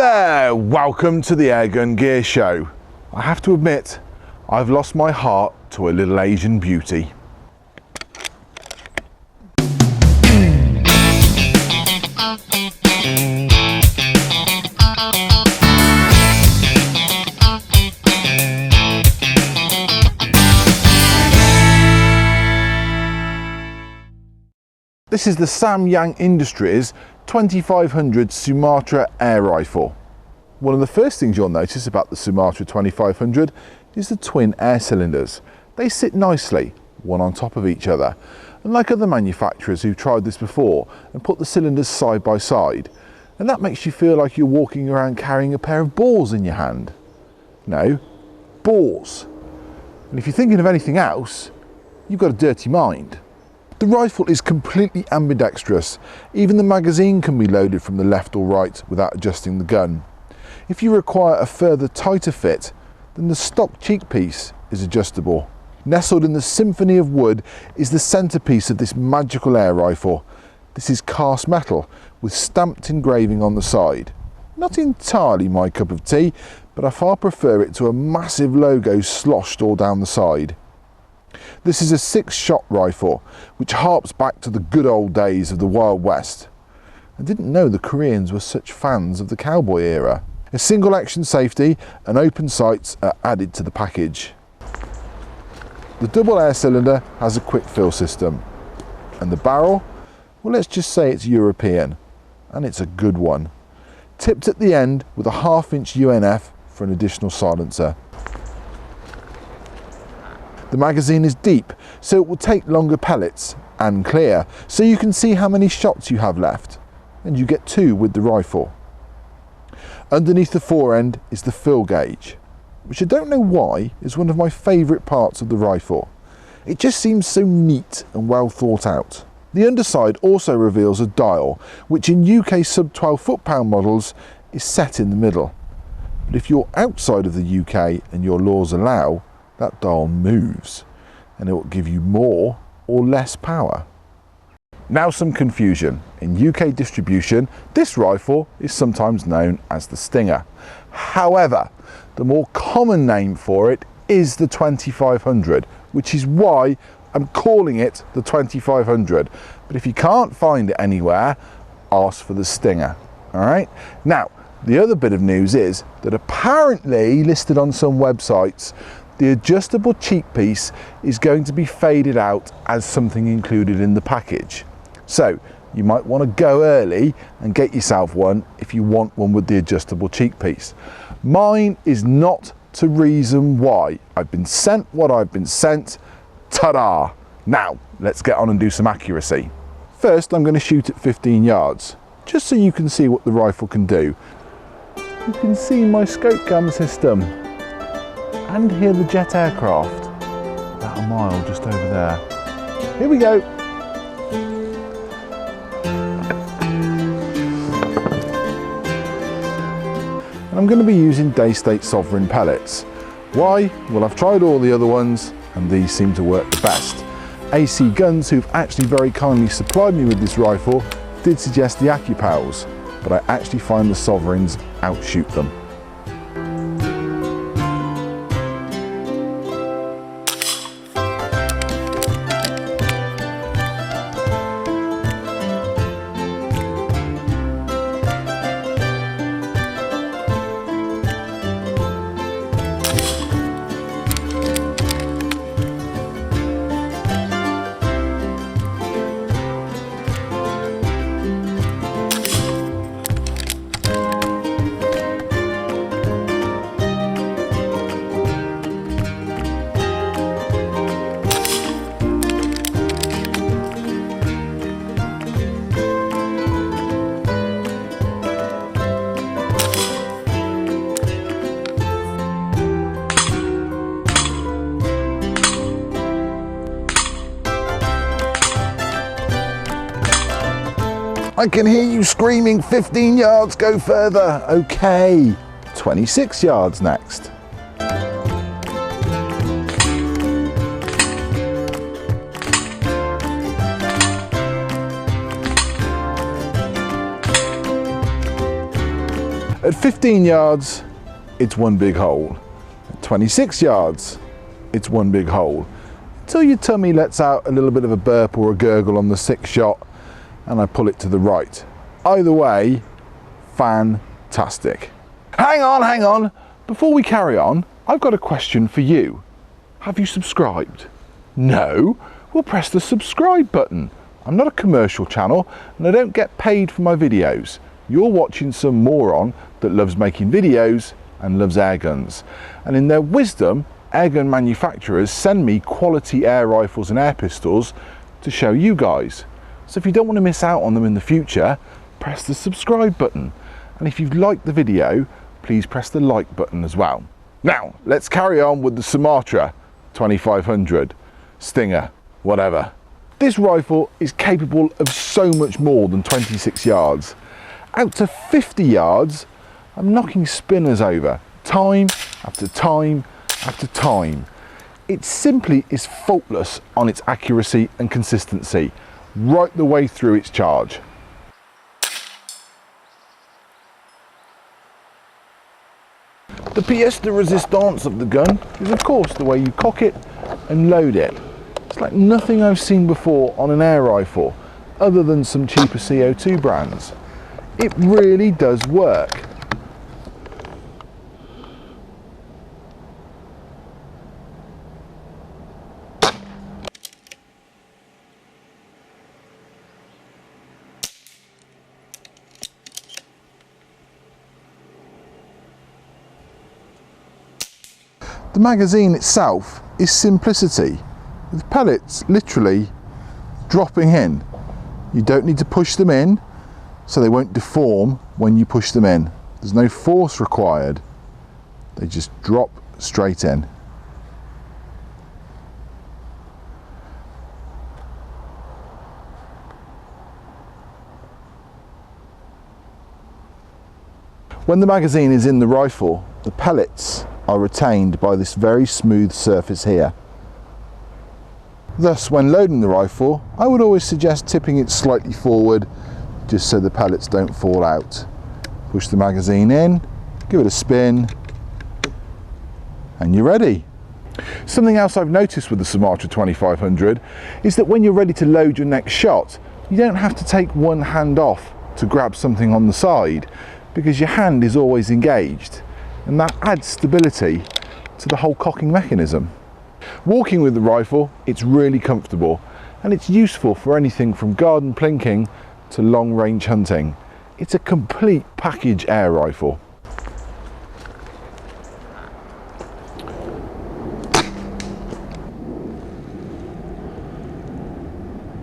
there, welcome to the Airgun Gear Show. I have to admit, I've lost my heart to a little Asian beauty. This is the Samyang Industries 2500 Sumatra air rifle. One of the first things you'll notice about the Sumatra 2500 is the twin air cylinders. They sit nicely, one on top of each other. Unlike other manufacturers who've tried this before and put the cylinders side by side, and that makes you feel like you're walking around carrying a pair of balls in your hand. No, balls. And if you're thinking of anything else, you've got a dirty mind. The rifle is completely ambidextrous. Even the magazine can be loaded from the left or right without adjusting the gun. If you require a further tighter fit, then the stock cheek piece is adjustable. Nestled in the symphony of wood is the centerpiece of this magical air rifle. This is cast metal with stamped engraving on the side. Not entirely my cup of tea, but I far prefer it to a massive logo sloshed all down the side. This is a 6-shot rifle, which harps back to the good old days of the Wild West. I didn't know the Koreans were such fans of the cowboy era. A single action safety and open sights are added to the package. The double air cylinder has a quick fill system. And the barrel, well, let's just say it's European, and it's a good one. Tipped at the end with a 1/2-inch UNF for an additional silencer. The magazine is deep, so it will take longer pellets and clear, so you can see how many shots you have left, and you get 2 with the rifle. Underneath the fore end is the fill gauge, which I don't know why is one of my favourite parts of the rifle. It just seems so neat and well thought out. The underside also reveals a dial, which in UK sub 12 foot-pound models is set in the middle. But if you're outside of the UK and your laws allow, that dial moves, and it will give you more or less power. Now some confusion. In UK distribution, this rifle is sometimes known as the Stinger. However, the more common name for it is the 2500, which is why I'm calling it the 2500. But if you can't find it anywhere, ask for the Stinger. All right? Now, the other bit of news is that apparently listed on some websites, the adjustable cheek piece is going to be faded out as something included in the package. So you might want to go early and get yourself one if you want one with the adjustable cheek piece. Mine is not to reason why. I've been sent what I've been sent. Ta-da! Now let's get on and do some accuracy. First, I'm going to shoot at 15 yards, just so you can see what the rifle can do. You can see my scope cam system and hear the jet aircraft about a mile just over there. Here we go. And I'm going to be using Day State Sovereign pellets. Why? Well, I've tried all the other ones and these seem to work the best. AC Guns, who've actually very kindly supplied me with this rifle, did suggest the AccuPals, but I actually find the Sovereigns outshoot them. I can hear you screaming 15 yards, go further. Okay, 26 yards next. At 15 yards, it's one big hole. At 26 yards, it's one big hole. Until your tummy lets out a little bit of a burp or a gurgle on the 6th shot and I pull it to the right. Either way, fantastic. Hang on. Before we carry on, I've got a question for you. Have you subscribed? No? Well, press the subscribe button. I'm not a commercial channel and I don't get paid for my videos. You're watching some moron that loves making videos and loves air guns. And in their wisdom, airgun manufacturers send me quality air rifles and air pistols to show you guys. So if you don't want to miss out on them in the future, press the subscribe button. And if you've liked the video, please press the like button as well. Now, let's carry on with the Sumatra 2500, Stinger, whatever. This rifle is capable of so much more than 26 yards. Out to 50 yards, I'm knocking spinners over, time after time after time. It simply is faultless on its accuracy and consistency, right the way through its charge. The pièce de résistance of the gun is of course the way you cock it and load it. It's like nothing I've seen before on an air rifle, other than some cheaper CO2 brands. It really does work. The magazine itself is simplicity, with pellets literally dropping in. You don't need to push them in, so they won't deform when you push them in. There's no force required. They just drop straight in. When the magazine is in the rifle, the pellets are retained by this very smooth surface here. Thus, when loading the rifle, I would always suggest tipping it slightly forward just so the pellets don't fall out. Push the magazine in, give it a spin, and you're ready. Something else I've noticed with the Sumatra 2500 is that when you're ready to load your next shot, you don't have to take one hand off to grab something on the side, because your hand is always engaged, and that adds stability to the whole cocking mechanism. Walking with the rifle, it's really comfortable, and it's useful for anything from garden plinking to long range hunting. It's a complete package air rifle.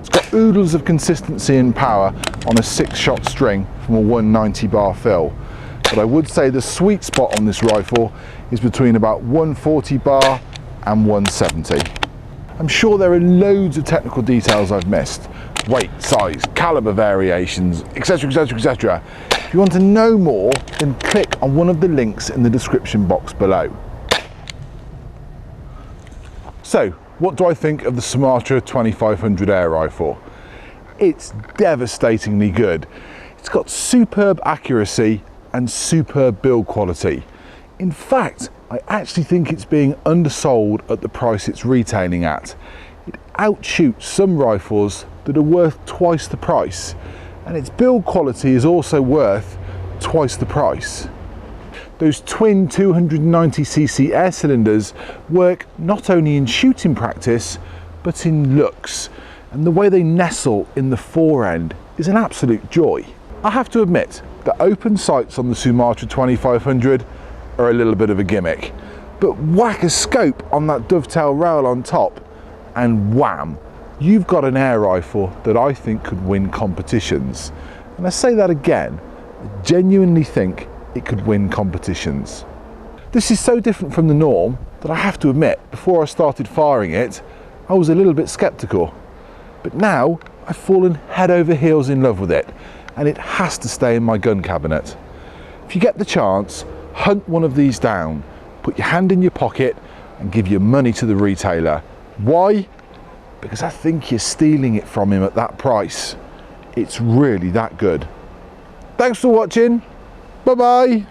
It's got oodles of consistency and power on a 6-shot string from a 190 bar fill. But I would say the sweet spot on this rifle is between about 140 bar and 170. I'm sure there are loads of technical details I've missed. Weight, size, caliber variations, etc, etc, etc. If you want to know more, then click on one of the links in the description box below. So, what do I think of the Sumatra 2500 air rifle? It's devastatingly good. It's got superb accuracy and superb build quality. In fact, I actually think it's being undersold at the price it's retailing at. It outshoots some rifles that are worth twice the price, and its build quality is also worth twice the price. Those twin 290cc air cylinders work not only in shooting practice, but in looks, and the way they nestle in the fore end is an absolute joy. I have to admit, the open sights on the Sumatra 2500 are a little bit of a gimmick, but whack a scope on that dovetail rail on top and wham, you've got an air rifle that I think could win competitions. And I say that again, I genuinely think it could win competitions. This is so different from the norm that I have to admit, before I started firing it, I was a little bit skeptical. But now I've fallen head over heels in love with it, and it has to stay in my gun cabinet. If you get the chance, hunt one of these down, put your hand in your pocket and give your money to the retailer. Why? Because I think you're stealing it from him at that price. It's really that good. Thanks for watching. Bye bye.